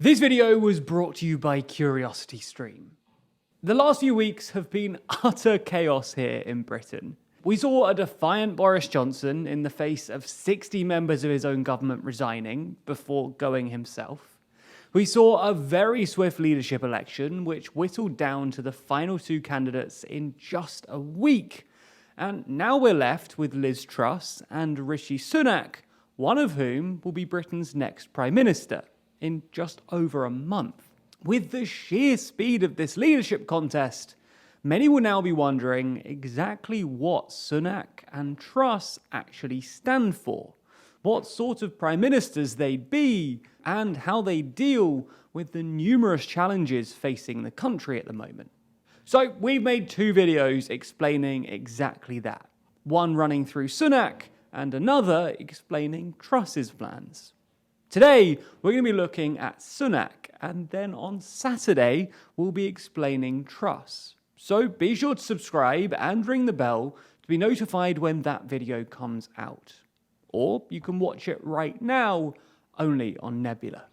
This video was brought to you by CuriosityStream. The last few weeks have been utter chaos here in Britain. We saw a defiant Boris Johnson in the face of 60 members of his own government resigning before going himself. We saw a very swift leadership election which whittled down to the final two candidates in just a week. And now we're left with Liz Truss and Rishi Sunak, one of whom will be Britain's next Prime Minister in just over a month. With the sheer speed of this leadership contest, many will now be wondering exactly what Sunak and Truss actually stand for, what sort of Prime Ministers they'd be, and how they deal with the numerous challenges facing the country at the moment. So we've made two videos explaining exactly that. One running through Sunak and another explaining Truss's plans. Today, we're going to be looking at Sunak, and then on Saturday, we'll be explaining Truss. So be sure to subscribe and ring the bell to be notified when that video comes out. Or you can watch it right now, only on Nebula.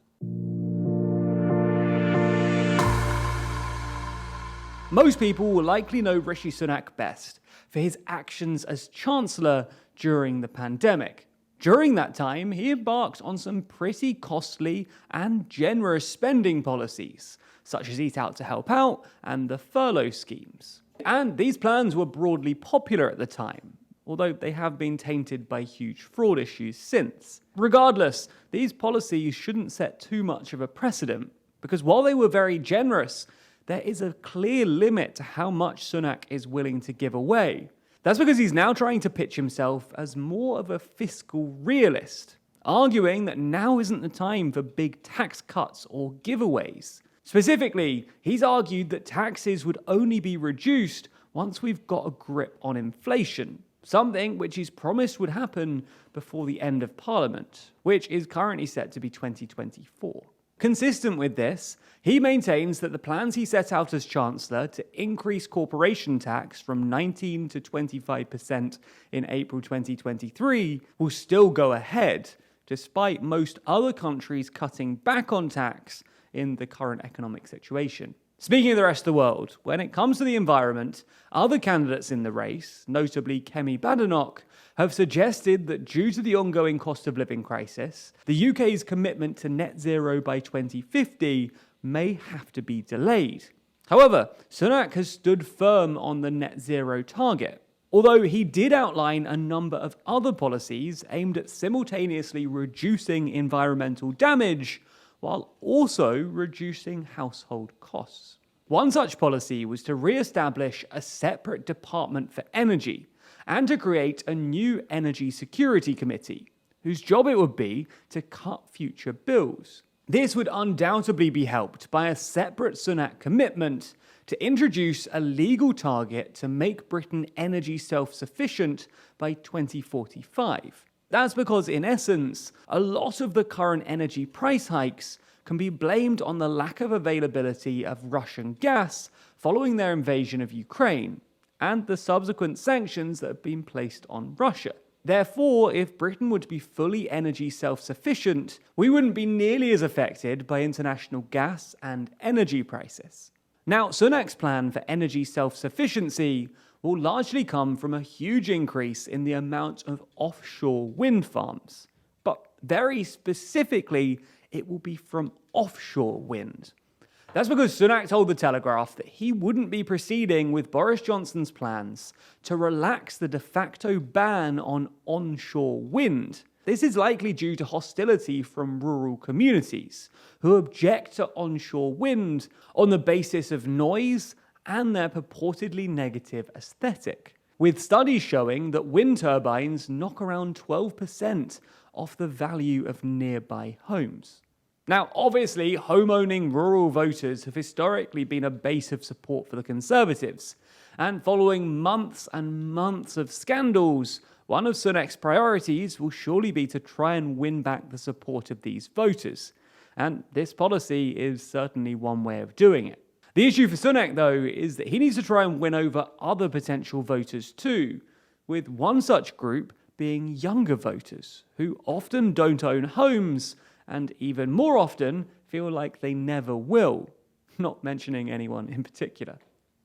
Most people will likely know Rishi Sunak best for his actions as Chancellor during the pandemic. During that time, he embarked on some pretty costly and generous spending policies, such as Eat Out to Help Out and the furlough schemes. And these plans were broadly popular at the time, although they have been tainted by huge fraud issues since. Regardless, these policies shouldn't set too much of a precedent, because while they were very generous, there is a clear limit to how much Sunak is willing to give away. That's because he's now trying to pitch himself as more of a fiscal realist, arguing that now isn't the time for big tax cuts or giveaways. Specifically, he's argued that taxes would only be reduced once we've got a grip on inflation, something which he's promised would happen before the end of Parliament, which is currently set to be 2024. Consistent with this, he maintains that the plans he set out as Chancellor to increase corporation tax from 19% to 25% in April 2023 will still go ahead, despite most other countries cutting back on tax in the current economic situation. Speaking of the rest of the world, when it comes to the environment, other candidates in the race, notably Kemi Badenoch, have suggested that due to the ongoing cost of living crisis, the UK's commitment to net zero by 2050 may have to be delayed. However, Sunak has stood firm on the net zero target, although he did outline a number of other policies aimed at simultaneously reducing environmental damage while also reducing household costs. One such policy was to re-establish a separate department for energy and to create a new energy security committee, whose job it would be to cut future bills. This would undoubtedly be helped by a separate Sunak commitment to introduce a legal target to make Britain energy self-sufficient by 2045. That's because, in essence, a lot of the current energy price hikes can be blamed on the lack of availability of Russian gas following their invasion of Ukraine, and the subsequent sanctions that have been placed on Russia. Therefore, if Britain were to be fully energy self-sufficient, we wouldn't be nearly as affected by international gas and energy prices. Now, Sunak's plan for energy self-sufficiency will largely come from a huge increase in the amount of offshore wind farms. But very specifically, it will be from offshore wind. That's because Sunak told The Telegraph that he wouldn't be proceeding with Boris Johnson's plans to relax the de facto ban on onshore wind. This is likely due to hostility from rural communities who object to onshore wind on the basis of noise and their purportedly negative aesthetic, with studies showing that wind turbines knock around 12% off the value of nearby homes. Now, obviously, home-owning rural voters have historically been a base of support for the Conservatives, and following months and months of scandals, one of Sunak's priorities will surely be to try and win back the support of these voters, and this policy is certainly one way of doing it. The issue for Sunak, though, is that he needs to try and win over other potential voters too, with one such group being younger voters, who often don't own homes, and even more often feel like they never will, not mentioning anyone in particular.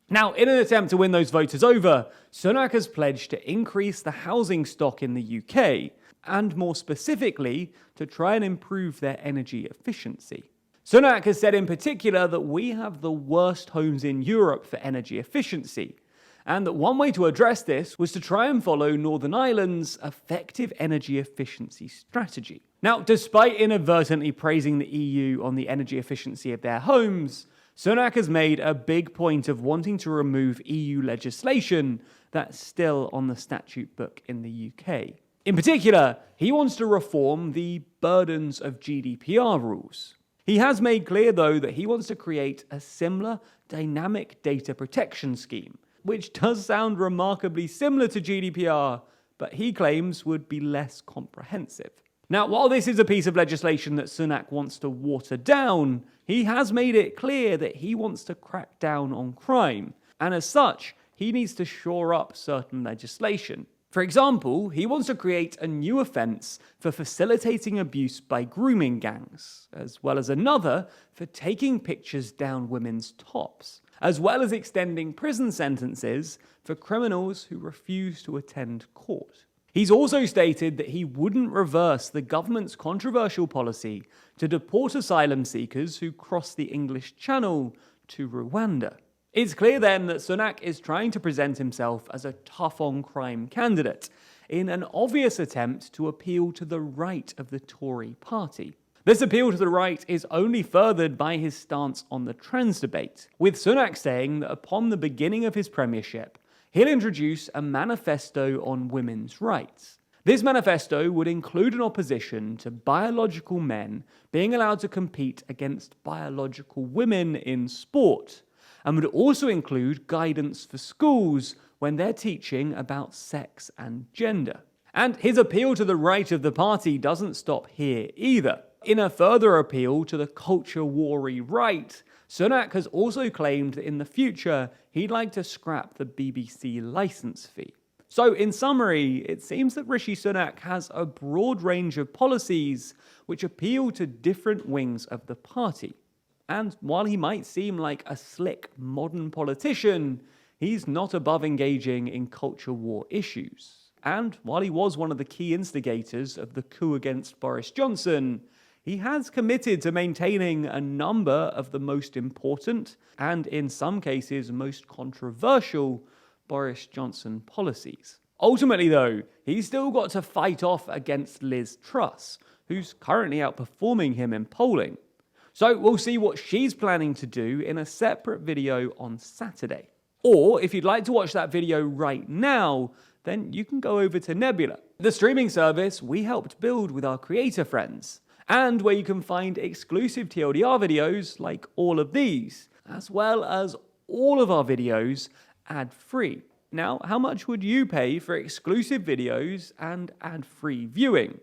Now, in an attempt to win those voters over, Sunak has pledged to increase the housing stock in the UK, and more specifically, to try and improve their energy efficiency. Sunak has said in particular that we have the worst homes in Europe for energy efficiency, and that one way to address this was to try and follow Northern Ireland's effective energy efficiency strategy. Now, despite inadvertently praising the EU on the energy efficiency of their homes, Sunak has made a big point of wanting to remove EU legislation that's still on the statute book in the UK. In particular, he wants to reform the burdens of GDPR rules. He has made clear, though, that he wants to create a similar dynamic data protection scheme, which does sound remarkably similar to GDPR, but he claims would be less comprehensive. Now, while this is a piece of legislation that Sunak wants to water down, he has made it clear that he wants to crack down on crime, and as such, he needs to shore up certain legislation. For example, he wants to create a new offence for facilitating abuse by grooming gangs, as well as another for taking pictures down women's tops, as well as extending prison sentences for criminals who refuse to attend court. He's also stated that he wouldn't reverse the government's controversial policy to deport asylum seekers who cross the English Channel to Rwanda. It's clear then that Sunak is trying to present himself as a tough-on-crime candidate in an obvious attempt to appeal to the right of the Tory party. This appeal to the right is only furthered by his stance on the trans debate, with Sunak saying that upon the beginning of his premiership, he'll introduce a manifesto on women's rights. This manifesto would include an opposition to biological men being allowed to compete against biological women in sport, and would also include guidance for schools when they're teaching about sex and gender. And his appeal to the right of the party doesn't stop here either. In a further appeal to the culture-war-y right, Sunak has also claimed that in the future he'd like to scrap the BBC licence fee. So in summary, it seems that Rishi Sunak has a broad range of policies which appeal to different wings of the party. And while he might seem like a slick, modern politician, he's not above engaging in culture war issues. And while he was one of the key instigators of the coup against Boris Johnson, he has committed to maintaining a number of the most important, and in some cases most controversial, Boris Johnson policies. Ultimately, though, he's still got to fight off against Liz Truss, who's currently outperforming him in polling. So we'll see what she's planning to do in a separate video on Saturday. Or if you'd like to watch that video right now, then you can go over to Nebula, the streaming service we helped build with our creator friends, and where you can find exclusive TLDR videos like all of these, as well as all of our videos ad-free. Now, how much would you pay for exclusive videos and ad-free viewing?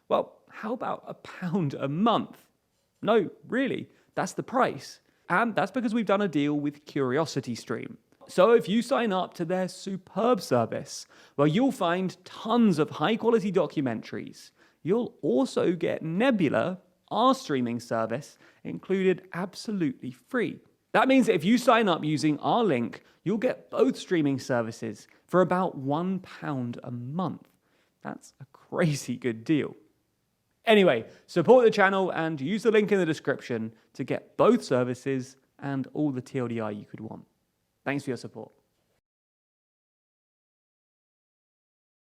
Well, how about £1 a month? No, really, that's the price. And that's because we've done a deal with CuriosityStream. So if you sign up to their superb service, where you'll find tons of high-quality documentaries, you'll also get Nebula, our streaming service, included absolutely free. That means that if you sign up using our link, you'll get both streaming services for about £1 a month. That's a crazy good deal. Anyway, support the channel and use the link in the description to get both services and all the TLDR you could want. Thanks for your support.